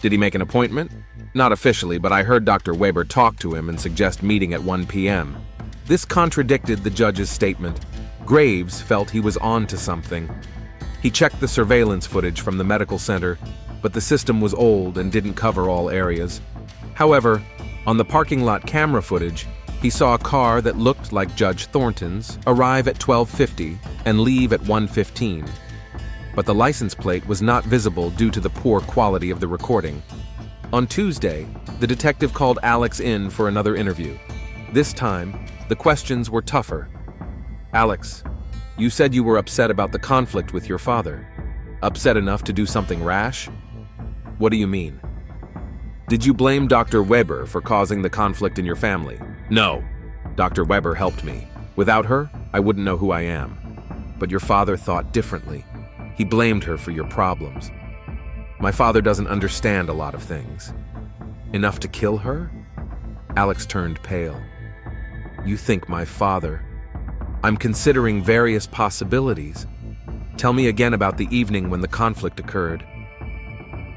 Did he make an appointment? Not officially, but I heard Dr. Weber talk to him and suggest meeting at 1 p.m. This contradicted the judge's statement. Graves felt he was on to something. He checked the surveillance footage from the medical center, but the system was old and didn't cover all areas. However, on the parking lot camera footage, he saw a car that looked like Judge Thornton's arrive at 12:50 and leave at 1:15. But the license plate was not visible due to the poor quality of the recording. On Tuesday, the detective called Alex in for another interview. This time, the questions were tougher. Alex, you said you were upset about the conflict with your father. Upset enough to do something rash? What do you mean? Did you blame Dr. Weber for causing the conflict in your family? No. Dr. Weber helped me. Without her, I wouldn't know who I am. But your father thought differently. He blamed her for your problems. My father doesn't understand a lot of things. Enough to kill her? Alex turned pale. You think my father... I'm considering various possibilities. Tell me again about the evening when the conflict occurred.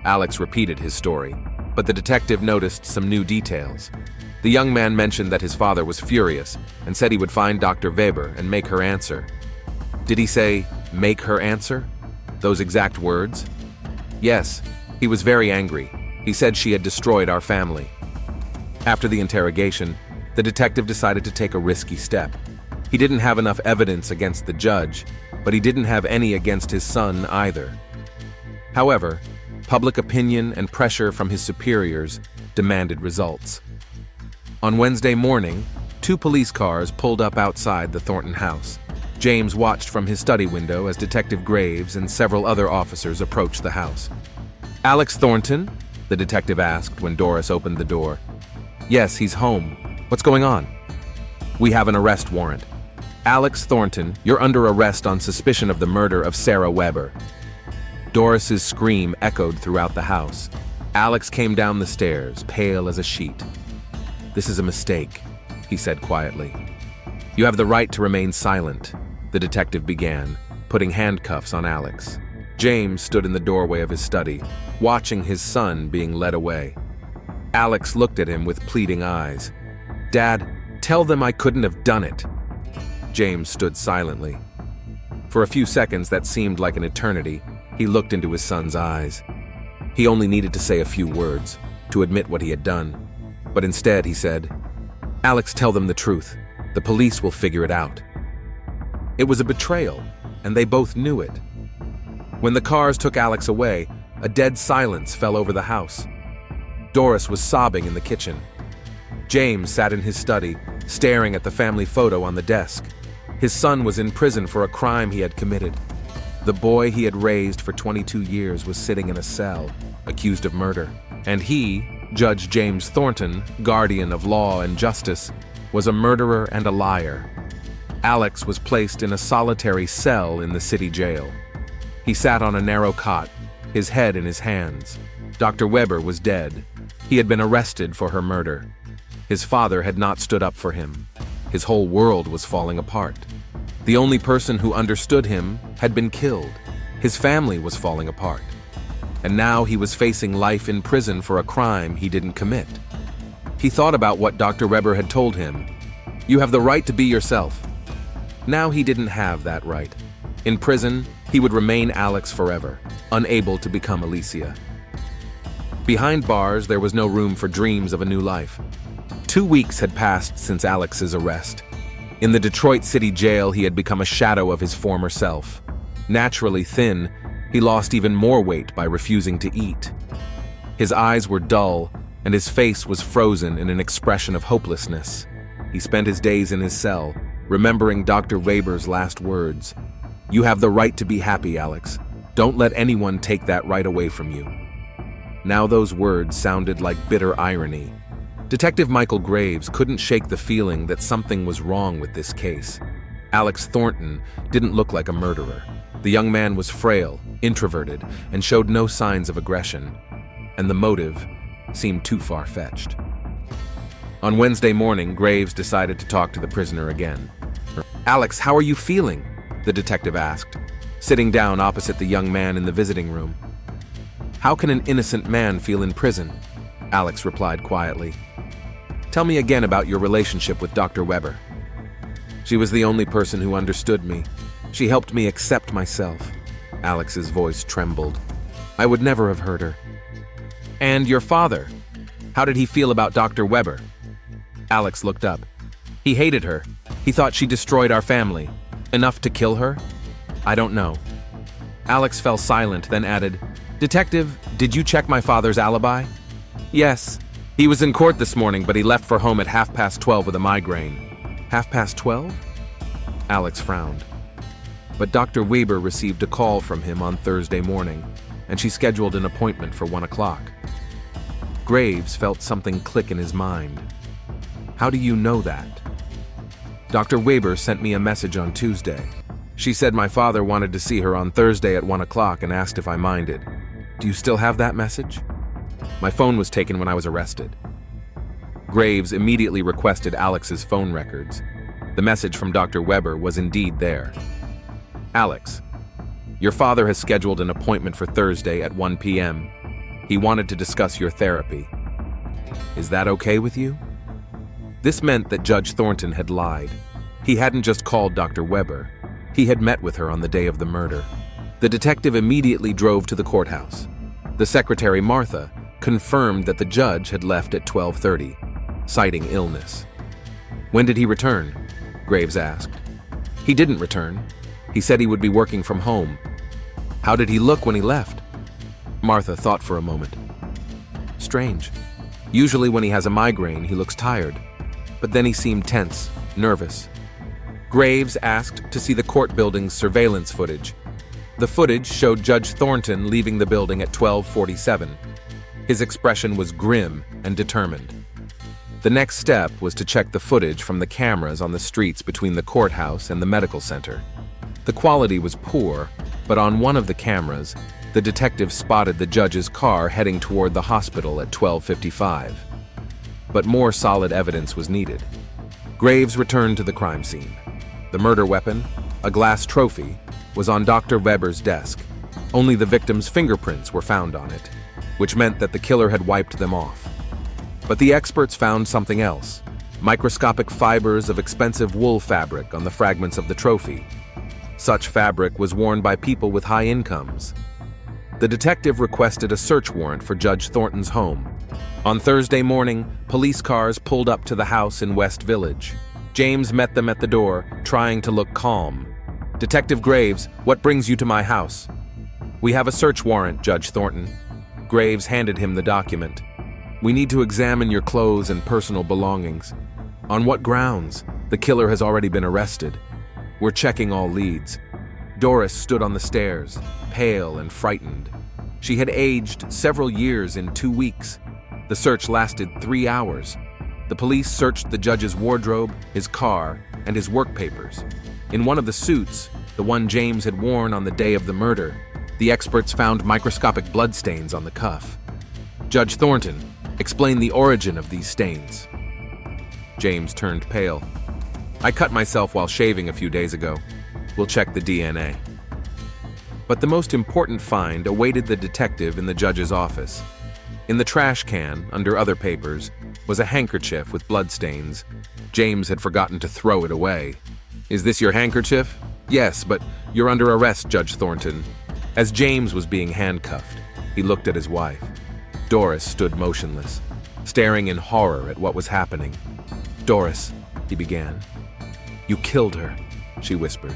Alex repeated his story, but the detective noticed some new details. The young man mentioned that his father was furious and said he would find Dr. Weber and make her answer. Did he say, make her answer? Those exact words? Yes, he was very angry. He said she had destroyed our family. After the interrogation, the detective decided to take a risky step. He didn't have enough evidence against the judge, but he didn't have any against his son either. However, public opinion and pressure from his superiors demanded results. On Wednesday morning, 2 police cars pulled up outside the Thornton house. James watched from his study window as Detective Graves and several other officers approached the house. Alex Thornton? The detective asked when Doris opened the door. Yes, he's home. What's going on? We have an arrest warrant. Alex Thornton, you're under arrest on suspicion of the murder of Sarah Weber. Doris's scream echoed throughout the house. Alex came down the stairs, pale as a sheet. This is a mistake, he said quietly. You have the right to remain silent, the detective began, putting handcuffs on Alex. James stood in the doorway of his study, watching his son being led away. Alex looked at him with pleading eyes. Dad, tell them I couldn't have done it. James stood silently. For a few seconds that seemed like an eternity, he looked into his son's eyes. He only needed to say a few words, to admit what he had done. But instead he said, Alex, tell them the truth. The police will figure it out. It was a betrayal, and they both knew it. When the cars took Alex away, a dead silence fell over the house. Doris was sobbing in the kitchen. James sat in his study, staring at the family photo on the desk. His son was in prison for a crime he had committed. The boy he had raised for 22 years was sitting in a cell, accused of murder. And he, Judge James Thornton, guardian of law and justice, was a murderer and a liar. Alex was placed in a solitary cell in the city jail. He sat on a narrow cot, his head in his hands. Dr. Weber was dead. He had been arrested for her murder. His father had not stood up for him. His whole world was falling apart. The only person who understood him had been killed. His family was falling apart. And now he was facing life in prison for a crime he didn't commit. He thought about what Dr. Weber had told him. You have the right to be yourself. Now he didn't have that right. In prison, he would remain Alex forever, unable to become Alicia. Behind bars, there was no room for dreams of a new life. 2 weeks had passed since Alex's arrest. In the Detroit City Jail, he had become a shadow of his former self. Naturally thin, he lost even more weight by refusing to eat. His eyes were dull, and his face was frozen in an expression of hopelessness. He spent his days in his cell, remembering Dr. Weber's last words. You have the right to be happy, Alex. Don't let anyone take that right away from you. Now those words sounded like bitter irony. Detective Michael Graves couldn't shake the feeling that something was wrong with this case. Alex Thornton didn't look like a murderer. The young man was frail, introverted, and showed no signs of aggression. And the motive seemed too far-fetched. On Wednesday morning, Graves decided to talk to the prisoner again. Alex, how are you feeling? The detective asked. sitting down opposite the young man in the visiting room. "How can an innocent man feel in prison?" Alex replied quietly. "Tell me again about your relationship with Dr. Weber." "She was the only person who understood me. She helped me accept myself." Alex's voice trembled. "I would never have hurt her." "And your father? How did he feel about Dr. Weber?" Alex looked up. "He hated her. He thought she destroyed our family. Enough to kill her? I don't know." Alex fell silent, then added, "Detective, did you check my father's alibi?" "Yes. He was in court this morning, but he left for home at 12:30 with a migraine." 12:30? Alex frowned. But Dr. Weber received a call from him on Thursday morning, and she scheduled an appointment for 1 o'clock. Graves felt something click in his mind. "How do you know that?" "Dr. Weber sent me a message on Tuesday. She said my father wanted to see her on Thursday at 1 o'clock and asked if I minded. Do you still have that message?" "My phone was taken when I was arrested." Graves immediately requested Alex's phone records. The message from Dr. Weber was indeed there. "Alex, your father has scheduled an appointment for Thursday at 1 p.m. He wanted to discuss your therapy. Is that okay with you?" This meant that Judge Thornton had lied. He hadn't just called Dr. Weber. He had met with her on the day of the murder. The detective immediately drove to the courthouse. The secretary, Martha, confirmed that the judge had left at 12:30, citing illness. "When did he return?" Graves asked. "He didn't return. He said he would be working from home." "How did he look when he left?" Martha thought for a moment. "Strange. Usually when he has a migraine, he looks tired. But then he seemed tense, nervous." Graves asked to see the court building's surveillance footage. The footage showed Judge Thornton leaving the building at 12:47. His expression was grim and determined. The next step was to check the footage from the cameras on the streets between the courthouse and the medical center. The quality was poor, but on one of the cameras, the detective spotted the judge's car heading toward the hospital at 12:55. But more solid evidence was needed. Graves returned to the crime scene. The murder weapon, a glass trophy, was on Dr. Weber's desk. Only the victim's fingerprints were found on it, which meant that the killer had wiped them off. But the experts found something else: microscopic fibers of expensive wool fabric on the fragments of the trophy. Such fabric was worn by people with high incomes. The detective requested a search warrant for Judge Thornton's home. On Thursday morning, police cars pulled up to the house in West Village. James met them at the door, trying to look calm. "Detective Graves, what brings you to my house?" "We have a search warrant, Judge Thornton." Graves handed him the document. "We need to examine your clothes and personal belongings." "On what grounds? The killer has already been arrested." "We're checking all leads." Doris stood on the stairs, pale and frightened. She had aged several years in 2 weeks. The search lasted 3 hours. The police searched the judge's wardrobe, his car, and his work papers. In one of the suits, the one James had worn on the day of the murder, the experts found microscopic bloodstains on the cuff. "Judge Thornton, explain the origin of these stains." James turned pale. "I cut myself while shaving a few days ago. We'll check the DNA." But the most important find awaited the detective in the judge's office. In the trash can, under other papers, was a handkerchief with bloodstains. James had forgotten to throw it away. "Is this your handkerchief?" "Yes, but you're under arrest, Judge Thornton." As James was being handcuffed, he looked at his wife. Doris stood motionless, staring in horror at what was happening. "Doris," he began. "You killed her," she whispered.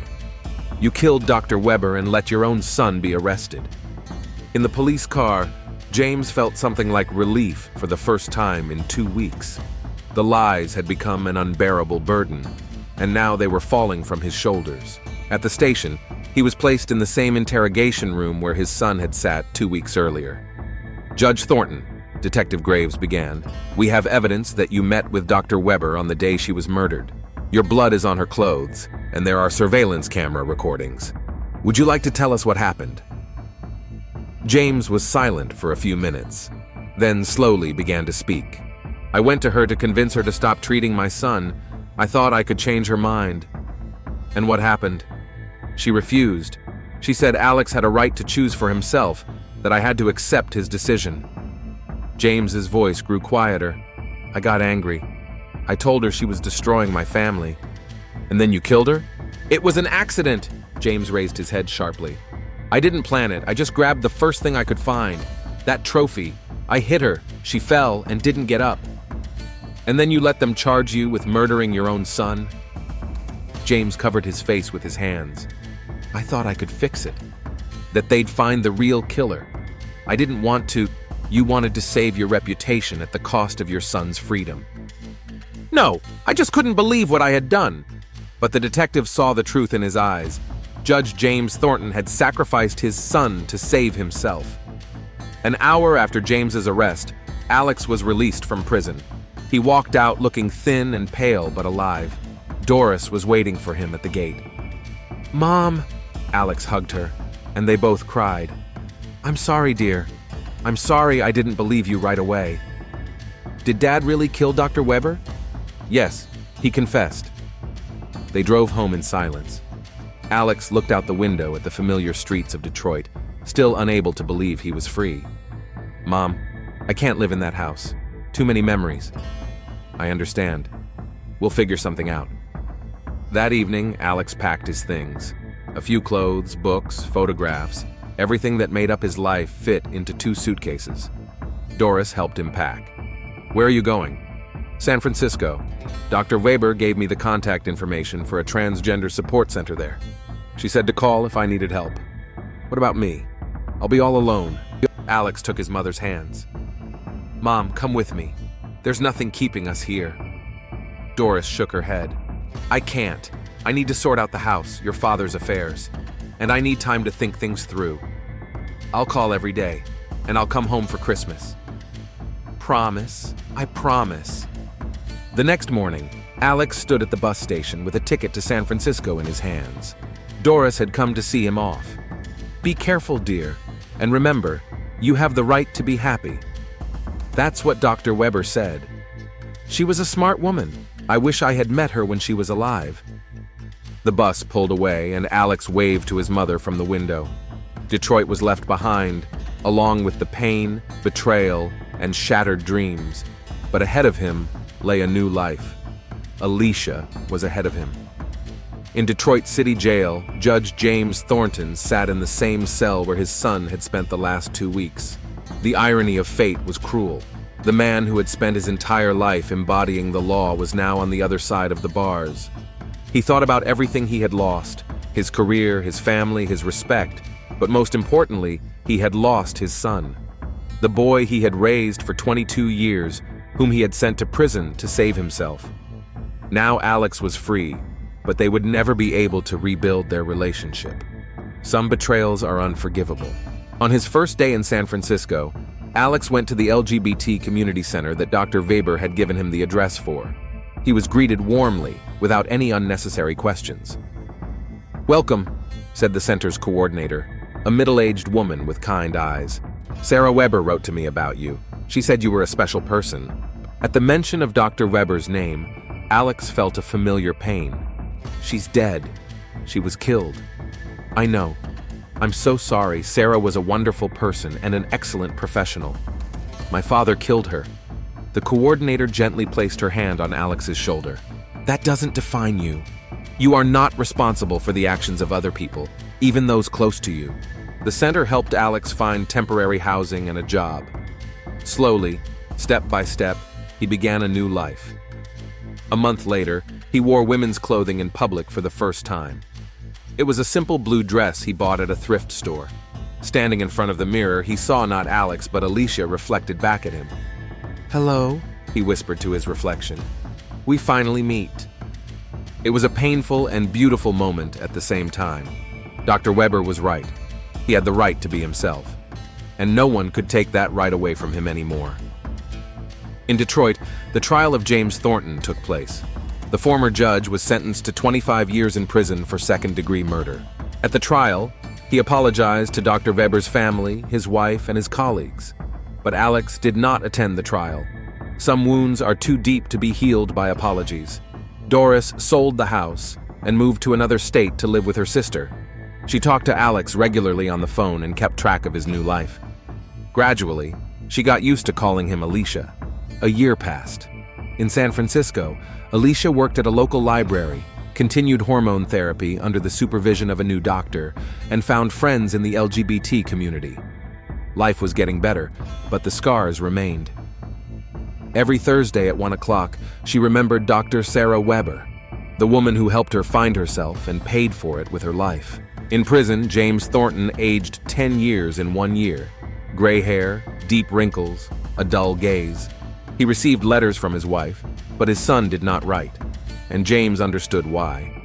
"You killed Dr. Weber and let your own son be arrested." In the police car, James felt something like relief for the first time in 2 weeks. The lies had become an unbearable burden, and now they were falling from his shoulders. At the station, he was placed in the same interrogation room where his son had sat 2 weeks earlier. "Judge Thornton," Detective Graves began, "we have evidence that you met with Dr. Weber on the day she was murdered. Your blood is on her clothes, and there are surveillance camera recordings. Would you like to tell us what happened?" James was silent for a few minutes, then slowly began to speak. "I went to her to convince her to stop treating my son. I thought I could change her mind." "And what happened?" "She refused. She said Alex had a right to choose for himself, that I had to accept his decision. James's voice grew quieter. I got angry. I told her she was destroying my family. And then you killed her? It was an accident! James raised his head sharply. I didn't plan it. I just grabbed the first thing I could find. That trophy. I hit her. She fell and didn't get up. And then you let them charge you with murdering your own son? James covered his face with his hands. I thought I could fix it. That they'd find the real killer. I didn't want to. You wanted to save your reputation at the cost of your son's freedom. No, I just couldn't believe what I had done. But the detective saw the truth in his eyes. Judge James Thornton had sacrificed his son to save himself. An hour after James's arrest, Alex was released from prison. He walked out looking thin and pale but alive. Doris was waiting for him at the gate. Mom, Alex hugged her, and they both cried. I'm sorry, dear. I'm sorry I didn't believe you right away. Did Dad really kill Dr. Weber? Yes, he confessed. They drove home in silence. Alex looked out the window at the familiar streets of Detroit, still unable to believe he was free. Mom, I can't live in that house. Too many memories. I understand. We'll figure something out. That evening, Alex packed his things. A few clothes, books, photographs, everything that made up his life fit into 2 suitcases. Doris helped him pack. Where are you going? San Francisco. Dr. Weber gave me the contact information for a transgender support center there. She said to call if I needed help. What about me? I'll be all alone. Alex took his mother's hands. Mom, come with me. There's nothing keeping us here. Doris shook her head. I can't. I need to sort out the house, your father's affairs. And I need time to think things through. I'll call every day, and I'll come home for Christmas. Promise. I promise. The next morning, Alex stood at the bus station with a ticket to San Francisco in his hands. Doris had come to see him off. Be careful, dear, and remember, you have the right to be happy. That's what Dr. Weber said. She was a smart woman. I wish I had met her when she was alive. The bus pulled away, and Alex waved to his mother from the window. Detroit was left behind, along with the pain, betrayal, and shattered dreams. But ahead of him lay a new life. Alicia was ahead of him. In Detroit City Jail, Judge James Thornton sat in the same cell where his son had spent the last 2 weeks. The irony of fate was cruel. The man who had spent his entire life embodying the law was now on the other side of the bars. He thought about everything he had lost, his career, his family, his respect, but most importantly, he had lost his son. The boy he had raised for 22 years, whom he had sent to prison to save himself. Now Alex was free, but they would never be able to rebuild their relationship. Some betrayals are unforgivable. On his first day in San Francisco, Alex went to the LGBT community center that Dr. Weber had given him the address for. He was greeted warmly, without any unnecessary questions. Welcome, said the center's coordinator, a middle-aged woman with kind eyes. Sarah Weber wrote to me about you. She said you were a special person. At the mention of Dr. Weber's name, Alex felt a familiar pain. She's dead. She was killed. I know. I'm so sorry. Sarah was a wonderful person and an excellent professional. My father killed her. The coordinator gently placed her hand on Alex's shoulder. That doesn't define you. You are not responsible for the actions of other people, even those close to you. The center helped Alex find temporary housing and a job. Slowly, step by step, he began a new life. A month later, he wore women's clothing in public for the first time. It was a simple blue dress he bought at a thrift store. Standing in front of the mirror, he saw not Alex but Alicia reflected back at him. Hello, he whispered to his reflection. We finally meet. It was a painful and beautiful moment at the same time. Dr. Weber was right. He had the right to be himself. And no one could take that right away from him anymore. In Detroit, the trial of James Thornton took place. The former judge was sentenced to 25 years in prison for second-degree murder. At the trial, he apologized to Dr. Weber's family, his wife, and his colleagues. But Alex did not attend the trial. Some wounds are too deep to be healed by apologies. Doris sold the house and moved to another state to live with her sister. She talked to Alex regularly on the phone and kept track of his new life. Gradually, she got used to calling him Alicia. A year passed. In San Francisco, Alicia worked at a local library, continued hormone therapy under the supervision of a new doctor, and found friends in the LGBT community. Life was getting better, but the scars remained. Every Thursday at 1 o'clock, she remembered Dr. Sarah Weber, the woman who helped her find herself and paid for it with her life. In prison, James Thornton aged 10 years in 1 year. Gray hair, deep wrinkles, a dull gaze. He received letters from his wife, but his son did not write, and James understood why.